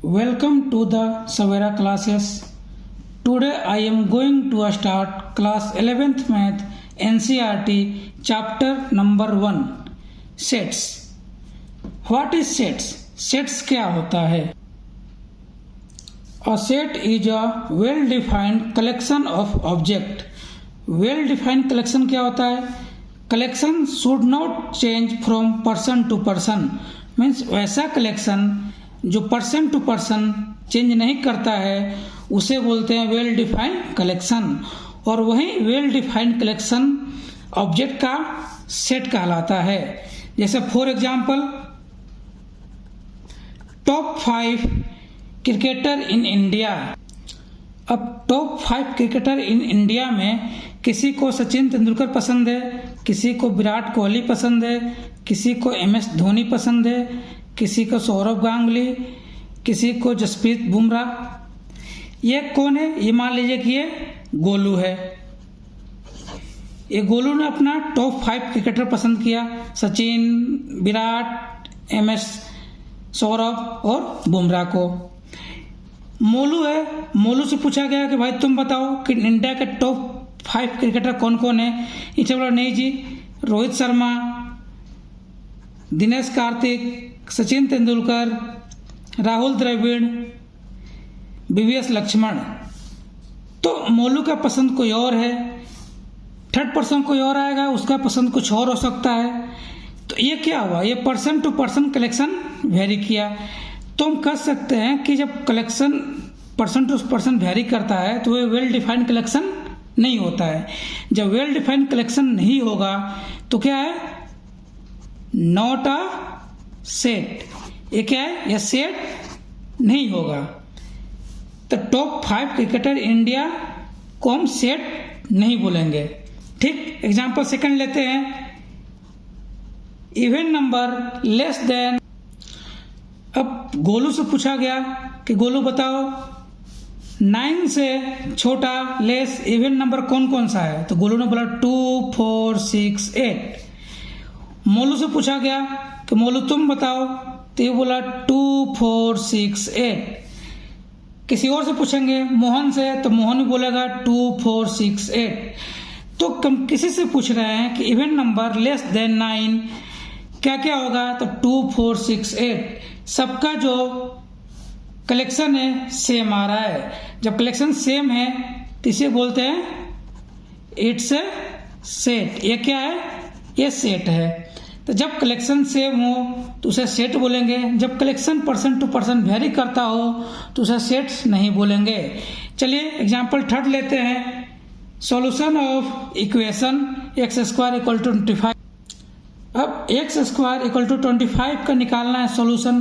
Welcome to the Savera classes. Today I am going to start class 11th math NCERT chapter number 1 sets. What is sets? Sets क्या होता है? A set is a well defined collection of object. Well defined collection क्या होता है? Collection should not change from person to person. Means वैसा collection जो person to person change नहीं करता है उसे बोलते हैं वेल डिफाइंड कलेक्शन। और वही वेल डिफाइंड कलेक्शन ऑब्जेक्ट का सेट कहलाता है। जैसे for example top 5 cricketer in India. अब टॉप 5 क्रिकेटर इन इंडिया में किसी को सचिन तेंदुलकर पसंद है, किसी को विराट कोहली पसंद है, किसी को MS धोनी पसंद है, किसी को सौरव गांगुली, किसी को जसप्रीत बुमराह। ये कौन है? ये मान लीजिए कि ये गोलू है। ये गोलू ने अपना टॉप 5 क्रिकेटर पसंद किया, सचिन, विराट, MS, सौरव और बुमराह को। मोलू है, मोलू से पूछा गया कि भाई तुम बताओ कि इंडिया के टॉप 5 क्रिकेटर कौन कौन है। इसे बोला नहीं जी, रोहित शर्मा, दिनेश कार्तिक, सचिन तेंदुलकर, राहुल द्रविड़, VVS लक्ष्मण। तो मोलू का पसंद कोई और है, थर्ड पर्सन कोई और आएगा, उसका पसंद कुछ और हो सकता है। तो ये क्या हुआ? ये person to person collection vary किया। तो हम कह सकते हैं कि जब collection person to person vary करता है तो वो वेल डिफाइंड कलेक्शन नहीं होता है। जब वेल डिफाइंड कलेक्शन नहीं होगा तो क्या है? Not a set. ये क्या है? यह सेट नहीं होगा। तो टॉप 5 क्रिकेटर इंडिया को हम सेट नहीं बोलेंगे। ठीक, एग्जांपल सेकंड लेते हैं। Even number less than. अब गोलू से पूछा गया कि गोलू बताओ 9 से छोटा लेस इवन नंबर कौन कौन सा है। तो गोलू ने बोला 2, 4, 6, 8। मोलू से पूछा गया कि मोलू तुम बताओ, तो ये बोला 2, 4, 6, 8। किसी और से पूछेंगे मोहन से, तो मोहन भी बोलेगा 2, 4, 6, 8। तो हम किसी से पूछ रहे हैं कि इवन नंबर लेस देन 9 क्या क्या होगा? तो 2, 4, 6, 8। सबका जो कलेक्शन है सेम आ रहा है। जब कलेक्शन सेम है तो इसे बोलते हैं इट्स ए सेट। ये क्या है? ये सेट है। तो जब कलेक्शन सेम हो तो उसे सेट बोलेंगे। जब collection person to person vary करता हो तो उसे सेट नहीं बोलेंगे। चलिए एग्जांपल थर्ड लेते हैं। Solution of equation x² = 25। अब x² = 25 का निकालना है सॉल्यूशन,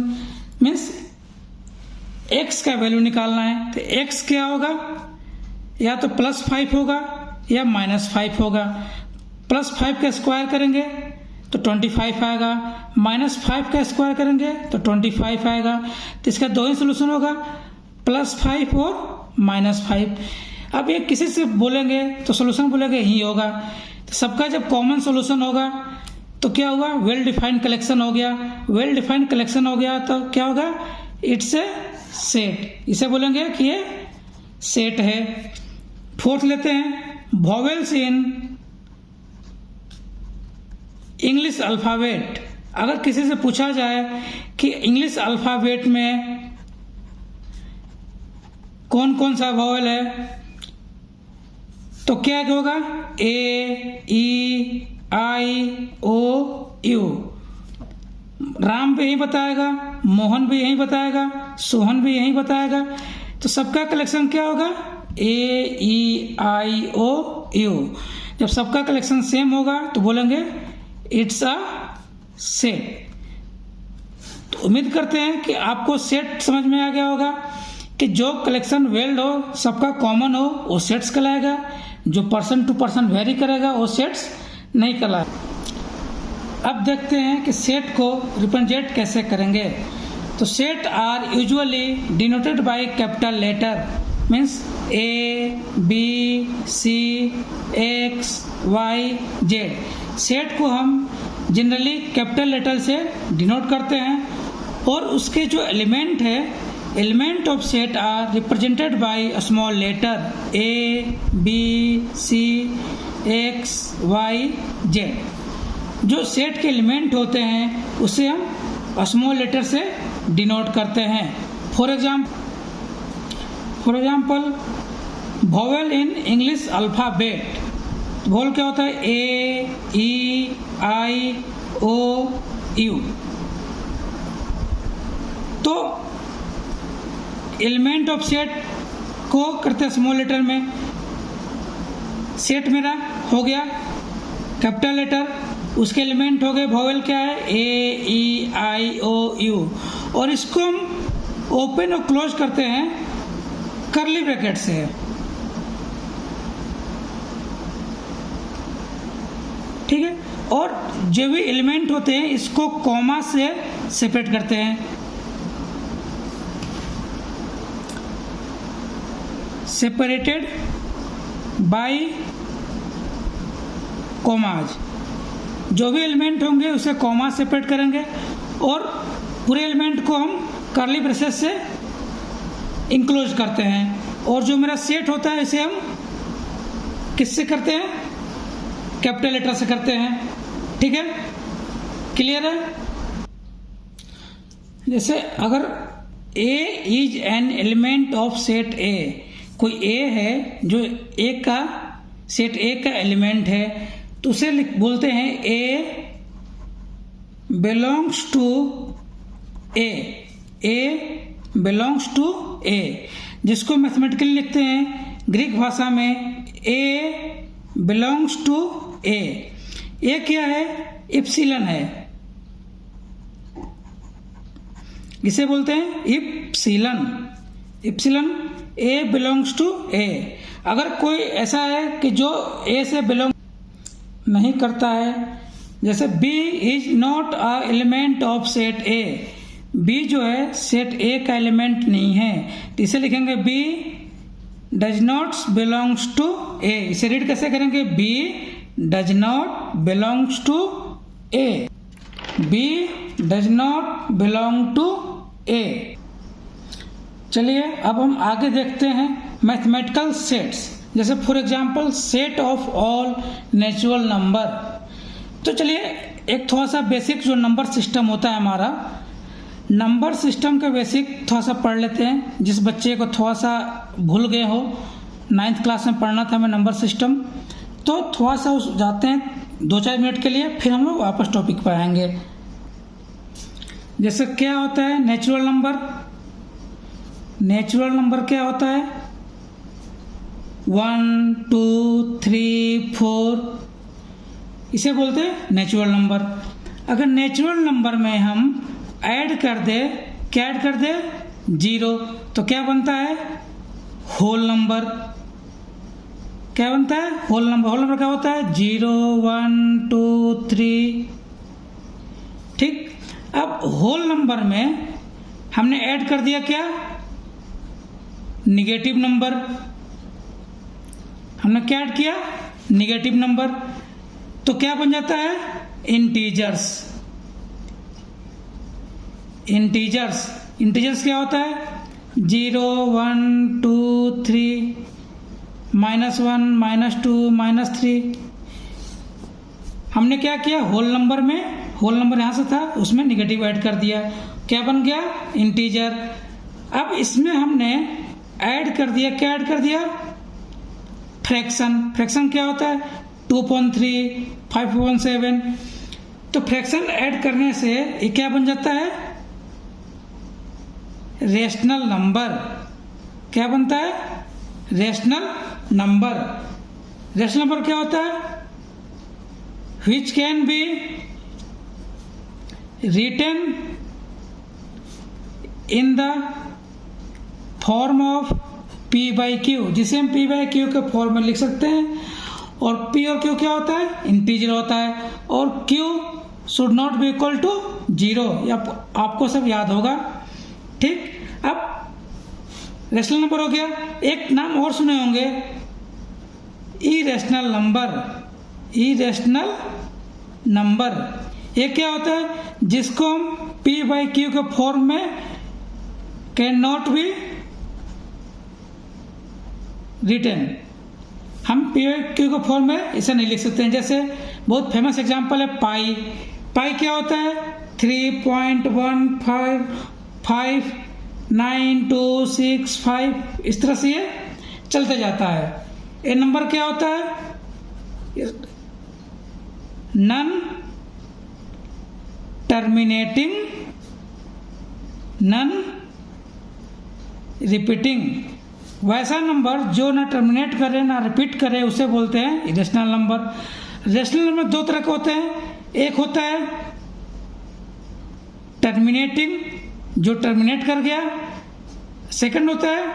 मीन्स x का वैल्यू निकालना है। तो x क्या होगा? या तो +5 होगा या -5 होगा। +5 का स्क्वायर करेंगे तो 25 आएगा, -5 का स्क्वायर करेंगे तो 25 आएगा। तो इसका दो ही सोल्यूशन होगा, +5 और -5। अब ये किसी से बोलेंगे तो सोल्यूशन बोलेंगे यही होगा। तो सबका जब कॉमन सोल्यूशन होगा तो क्या होगा? वेल डिफाइंड कलेक्शन हो गया। वेल डिफाइंड कलेक्शन हो गया तो क्या होगा? It's a set. इसे बोलेंगे कि ये सेट है। फोर्थ लेते हैं। Vowels in English alphabet. अगर किसी से पूछा जाए कि इंग्लिश अल्फ़ाबेट में कौन कौन सा वॉवेल है तो क्या होगा? A, E, I, O, U। Ram भी यही बताएगा, मोहन भी यही बताएगा, सोहन भी यही बताएगा। तो सबका कलेक्शन क्या होगा? A, E, I, O, U। जब सबका कलेक्शन सेम होगा तो बोलेंगे इट्स अ सेट। तो उम्मीद करते हैं कि आपको सेट समझ में आ गया होगा कि जो कलेक्शन वेल्ड हो, सबका कॉमन हो, वो सेट्स कहलाएगा। जो पर्सन टू पर्सन वेरी करेगा वो सेट्स नहीं कहलाएगा। अब देखते हैं कि सेट को रिप्रेजेंट कैसे करेंगे। तो set are usually denoted by capital letter, means A, B, C, X, Y, Z। Set को हम जनरली कैपिटल लेटर से डिनोट करते हैं और उसके जो एलिमेंट है element of set are represented by a small letter A, B, C, X, Y, Z। जो सेट के एलिमेंट होते हैं उसे हम स्मॉल लेटर से डिनोट करते हैं। For example vowel in English alphabet, vowel क्या होता है? A, E, I, O, U। तो एलिमेंट ऑफ सेट को करते हैं स्मॉल लेटर में। सेट मेरा हो गया कैपिटल लेटर, उसके एलिमेंट हो गए वोवेल क्या है? A, E, I, O, U। और इसको हम ओपन और क्लोज करते हैं कर्ली ब्रैकेट से। ठीक है, और जो भी एलिमेंट होते हैं इसको कॉमा से सेपरेट करते हैं। सेपरेटेड बाय कॉमाज, जो भी एलिमेंट होंगे उसे कॉमा सेपरेट करेंगे और पूरे एलिमेंट को हम कर्ली ब्रेसेस से इंक्लोज करते हैं। और जो मेरा सेट होता है इसे हम किससे करते हैं? कैपिटल लेटर से करते हैं। ठीक है, क्लियर है? जैसे अगर A is an element of set A, कोई A है जो A का सेट A का एलिमेंट है, तो उसे बोलते हैं A belongs to A, A belongs to A, जिसको मैथमेटिकली लिखते हैं ग्रीक भाषा में A belongs to A। A क्या है? इप्सिलन है, इसे बोलते हैं इप्सिलन। इप्सिलन A belongs to A। अगर कोई ऐसा है कि जो A से बिलोंग नहीं करता है, जैसे B is not a element of set A, B जो है सेट A का एलिमेंट नहीं है, तो इसे लिखेंगे B does not belongs to A। इसे रीड कैसे करेंगे? B does not belongs to A, B does not belong to A। चलिए अब हम आगे देखते हैं मैथमेटिकल सेट्स, जैसे for example set of all natural number. तो चलिए एक थोड़ा सा बेसिक जो नंबर सिस्टम होता है हमारा, नंबर सिस्टम का बेसिक थोड़ा सा पढ़ लेते हैं। जिस बच्चे को थोड़ा सा भूल गए हो, 9th क्लास में पढ़ना था हमें नंबर सिस्टम, तो थोड़ा सा जाते हैं 2-4 मिनट के लिए, फिर हम लोग वापस टॉपिक पर आएंगे। जैसे क्या होता है नेचुरल नंबर? नेचुरल नंबर क्या होता है? 1, 2, 3, 4, इसे बोलते हैं नेचुरल नंबर। अगर नेचुरल नंबर में हम ऐड कर दे, क्या ऐड कर दे? 0, तो क्या बनता है? Whole number. क्या बनता है? Whole number. होल नंबर क्या होता है? 0, 1, 2, 3। ठीक, अब होल नंबर में हमने ऐड कर दिया क्या? Negative number. हमने क्या ऐड किया? Negative number. तो क्या बन जाता है? इंटीजर्स। इंटीजर्स, इंटीजर्स क्या होता है? 0, 1, 2, 3, -1, -2, -3। हमने क्या किया? होल नंबर में, होल नंबर यहाँ से था, उसमें निगेटिव ऐड कर दिया, क्या बन गया? इंटीजर। अब इसमें हमने ऐड कर दिया, क्या ऐड कर दिया? फ्रैक्शन। फ्रैक्शन क्या होता है? 2.3, 5.7। तो फ्रैक्शन ऐड करने से ये क्या बन जाता है? Rational number. क्या बनता है? Rational number. रेशनल नंबर क्या होता है? which can be written in the form of P by Q, जिसे हम P by Q के फॉर्म में लिख सकते हैं। और P और Q क्या होता है? इंटीजर होता है। और Q should not be equal to 0, आपको सब याद होगा। ठीक, अब रेशनल नंबर हो गया। एक नाम और सुने होंगे, इरेशनल नंबर। इरेशनल नंबर ये क्या होता है? जिसको हम P by Q के फॉर्म में कैन नॉट बी रिटन। हम पी क्यू के फॉर्म में इसे नहीं लिख सकते हैं। जैसे बहुत फेमस एग्जांपल है पाई। पाई क्या होता है? 3.1559265, इस तरह से ये चलते जाता है। ये नंबर क्या होता है? Non terminating, non repeating. वैसा नंबर जो ना टर्मिनेट करे ना रिपीट करे उसे बोलते हैं इरेशनल नंबर। रेशनल नंबर दो तरह के होते हैं। एक होता है टर्मिनेटिंग, जो टर्मिनेट कर गया। सेकंड होता है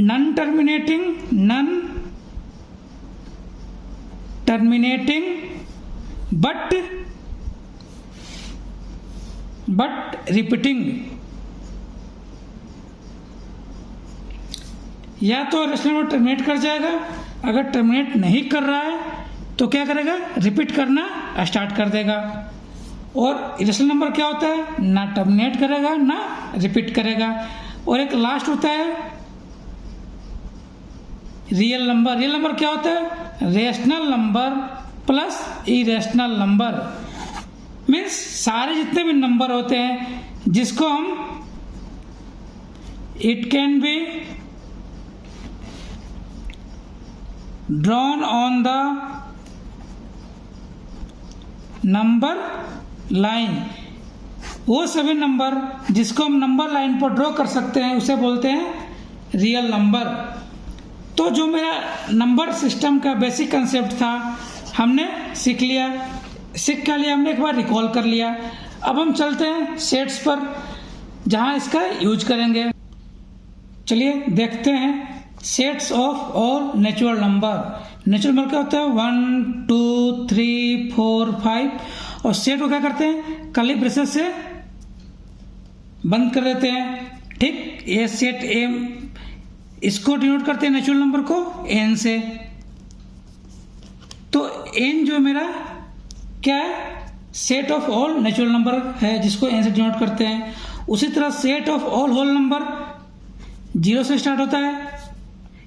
non terminating, none terminating but repeating. या तो रेशनल नंबर टर्मिनेट कर जाएगा, अगर टर्मिनेट नहीं कर रहा है तो क्या करेगा? रिपीट करना स्टार्ट कर देगा। और इरेशनल नंबर क्या होता है? ना टर्मिनेट करेगा ना रिपीट करेगा। और एक लास्ट होता है रियल नंबर। रियल नंबर क्या होता है? Rational number plus irrational number. Means सारे जितने भी नंबर होते हैं जिसको हम it can be drawn on the number line, वो सभी नंबर जिसको हम नंबर लाइन पर ड्रॉ कर सकते हैं उसे बोलते हैं रियल नंबर। तो जो मेरा नंबर सिस्टम का बेसिक कंसेप्ट था हमने सीख लिया। सीख कर लिया हमने, एक बार रिकॉल कर लिया। अब हम चलते हैं सेट्स पर जहां इसका यूज करेंगे। चलिए देखते हैं sets of all natural number. Natural number क्या होता है? 1 2 3 4 5। और सेट को क्या करते हैं? कर्ली ब्रेसेस से बंद कर देते हैं। ठीक, ये सेट एम, इसको डिनोट करते हैं नेचुरल नंबर को एन से। तो एन जो मेरा क्या है? Set of all natural number है जिसको एन से डिनोट करते हैं। उसी तरह set of all whole number 0 से स्टार्ट होता है,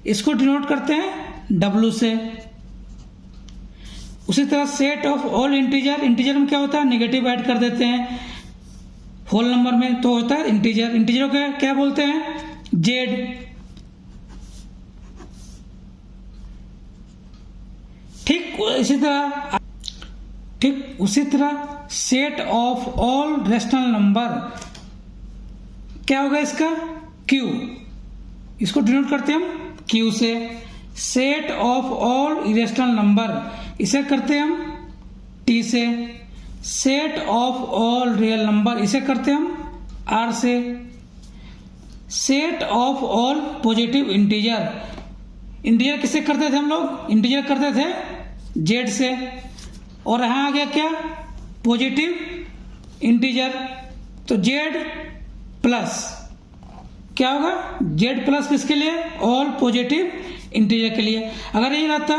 इसको डिनोट करते हैं W से। उसी तरह set of all integer, integer में क्या होता है? नेगेटिव ऐड कर देते हैं होल नंबर में तो होता है इंटीजर। इंटीजर को क्या बोलते हैं? Z। ठीक उसी तरह set of all rational number क्या होगा इसका? Q, इसको डिनोट करते हैं हम Q से। Set of all irrational number इसे करते हैं हम T से। Set of all real number इसे करते हैं हम R से। Set of all positive integer, integer किसे करते थे हम लोग? इंटीजर करते थे Z से। और यहां आ गया क्या? पॉजिटिव इंटीजर, तो Z प्लस क्या होगा? Z प्लस किसके लिए? ऑल पॉजिटिव इंटीजर के लिए। अगर ये रहता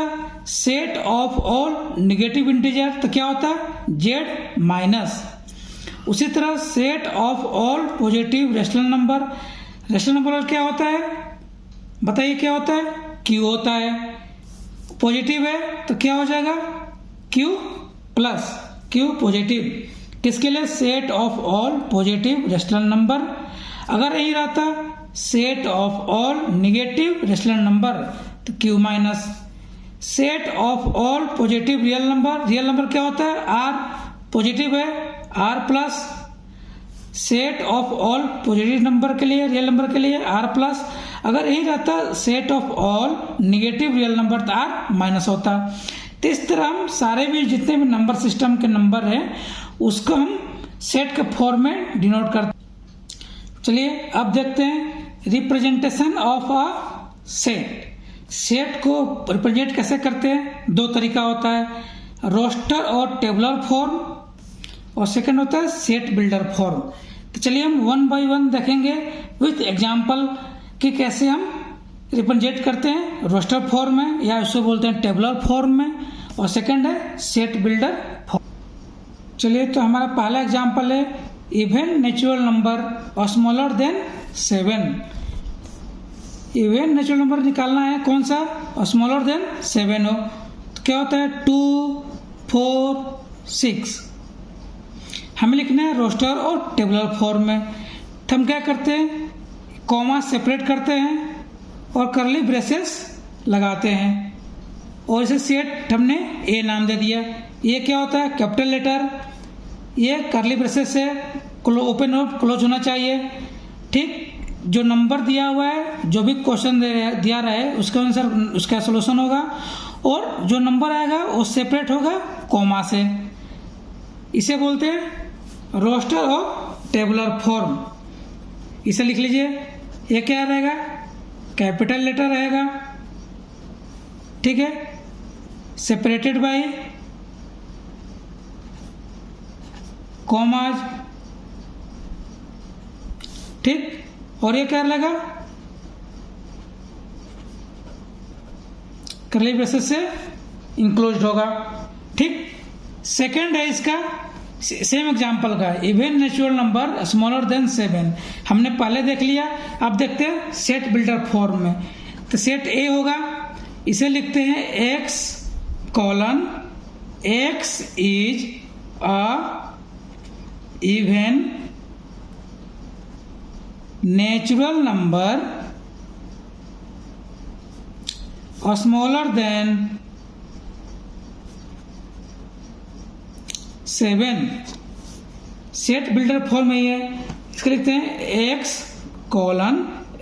set of all negative integer तो क्या होता? Z minus. उसी तरह set of all positive rational number, rational number क्या होता है? बताइए क्या होता है? Q होता है। पॉजिटिव है तो क्या हो जाएगा? Q प्लस, Q पॉजिटिव किसके लिए? Set of all positive rational number. अगर यही रहता set of all negative rational number तो Q minus. Set of all positive real number, real number क्या होता है? R पॉजिटिव है, R plus. Set of all positive number के लिए, रियल नंबर के लिए R प्लस। अगर यही रहता set of all negative real number तो R माइनस होता। तो इस तरह हम सारे भी जितने भी नंबर सिस्टम के नंबर हैं उसको हम सेट के फॉर्म में डिनोट करते हैं। चलिए अब देखते हैं representation of a set. Set को रिप्रेजेंट कैसे करते हैं? दो तरीका होता है, रोस्टर और टेबुलर फॉर्म, और सेकंड होता है सेट बिल्डर फॉर्म। तो चलिए हम वन बाय वन देखेंगे विथ एग्जांपल कि कैसे हम रिप्रेजेंट करते हैं रोस्टर फॉर्म में, या उसको बोलते हैं टेबुलर फॉर्म में, और सेकंड है सेट बिल्डर फॉर्म। चलिए तो हमारा पहला एग्जांपल है इवन नेचुरल नंबर और smaller than 7। Even natural number निकालना है कौन सा, स्मॉलर देन 7 हो। तो क्या होता है 2, 4, 6। हमें लिखना है रोस्टर और टेबुलर फॉर्म में। तो हम क्या करते हैं, कॉमा सेपरेट करते हैं और करली ब्रेसेस लगाते हैं और इसे सेट हमने ए नाम दे दिया। ये क्या होता है कैपिटल लेटर, ये करली ब्रेसेस से ओपन और क्लोज होना चाहिए। ठीक, जो नंबर दिया हुआ है, जो भी क्वेश्चन दिया रहा है उसके अनुसार उसका सोल्यूशन होगा और जो नंबर आएगा वो सेपरेट होगा कॉमा से। इसे बोलते हैं रोस्टर और टेबुलर फॉर्म। इसे लिख लीजिए, ये क्या रहेगा, कैपिटल लेटर रहेगा, ठीक है, सेपरेटेड बाय कॉमाज, ठीक। और ये क्या रहेगा, करली ब्रेसेस से इंक्लोज्ड होगा, ठीक। सेकंड है इसका सेम एग्जांपल का, even natural number smaller than 7। हमने पहले देख लिया, अब देखते हैं सेट बिल्डर फॉर्म में। तो सेट ए होगा, इसे लिखते हैं x colon x is a even natural number smaller than 7। Set builder form है ये, इसके लिखते हैं x colon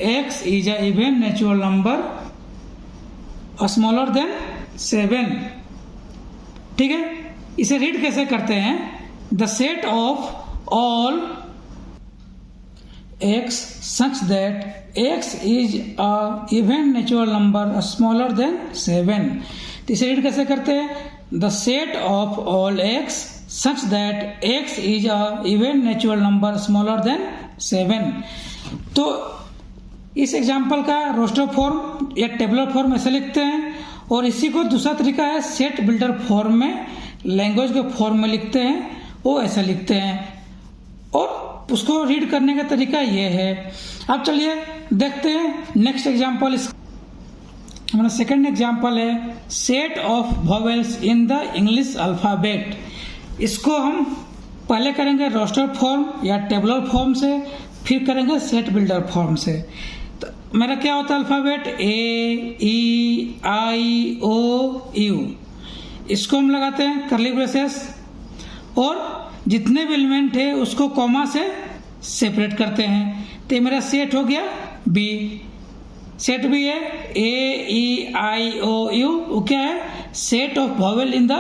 x is a even natural number smaller than 7, ठीक है। इसे रीड कैसे करते हैं, the set of all x such that x is a even natural number smaller than 7। तो इसे रीड कैसे करते हैं, the set of all x such that x is a even natural number smaller than 7। तो इस example का roster form या tabular form ऐसे लिखते हैं और इसी को दूसरा तरीका है सेट बिल्डर फॉर्म में, लैंग्वेज के फॉर्म में लिखते हैं, वो ऐसा लिखते हैं और उसको रीड करने का तरीका ये है। अब चलिए देखते हैं नेक्स्ट एग्जाम्पल। हमारा सेकंड एग्जाम्पल है set of vowels in the English alphabet. इसको हम पहले करेंगे रोस्टर फॉर्म या टेबुलर फॉर्म से, फिर करेंगे सेट बिल्डर फॉर्म से। तो मेरा क्या होता है alphabet, A, E, I, O, you. इसको हम लगाते हैं करली ब्रेसेस और जितने भी एलिमेंट है उसको कॉमा से सेपरेट करते हैं। तो मेरा सेट हो गया बी। सेट भी है ए, ई, आई, ओ, यू, वो क्या है set of vowel in the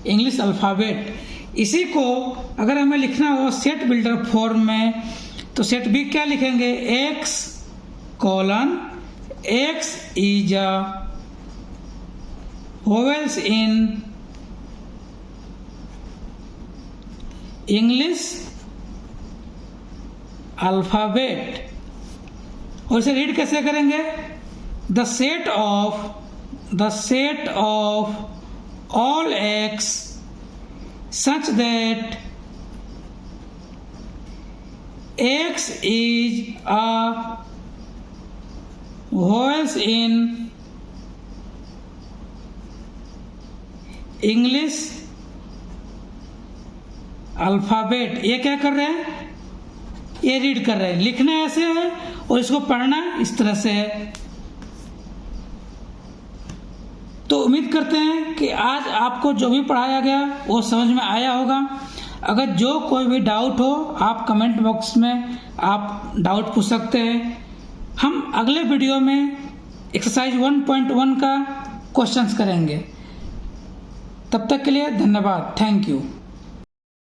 English alphabet. इसी को अगर हमें लिखना हो सेट बिल्डर फॉर्म में तो सेट बी क्या लिखेंगे, x colon x is a vowels in English alphabet. और इसे रीड कैसे करेंगे, the set of all x such that x is a vowels in English alphabet. ये क्या कर रहे हैं, ये रीड कर रहे हैं, लिखना ऐसे है और इसको पढ़ना इस तरह से है। तो उम्मीद करते हैं कि आज आपको जो भी पढ़ाया गया वो समझ में आया होगा। अगर जो कोई भी डाउट हो आप कमेंट बॉक्स में आप डाउट पूछ सकते हैं। हम अगले वीडियो में एक्सरसाइज 1.1 का क्वेश्चंस करेंगे। तब तक के लिए धन्यवाद, थैंक यू।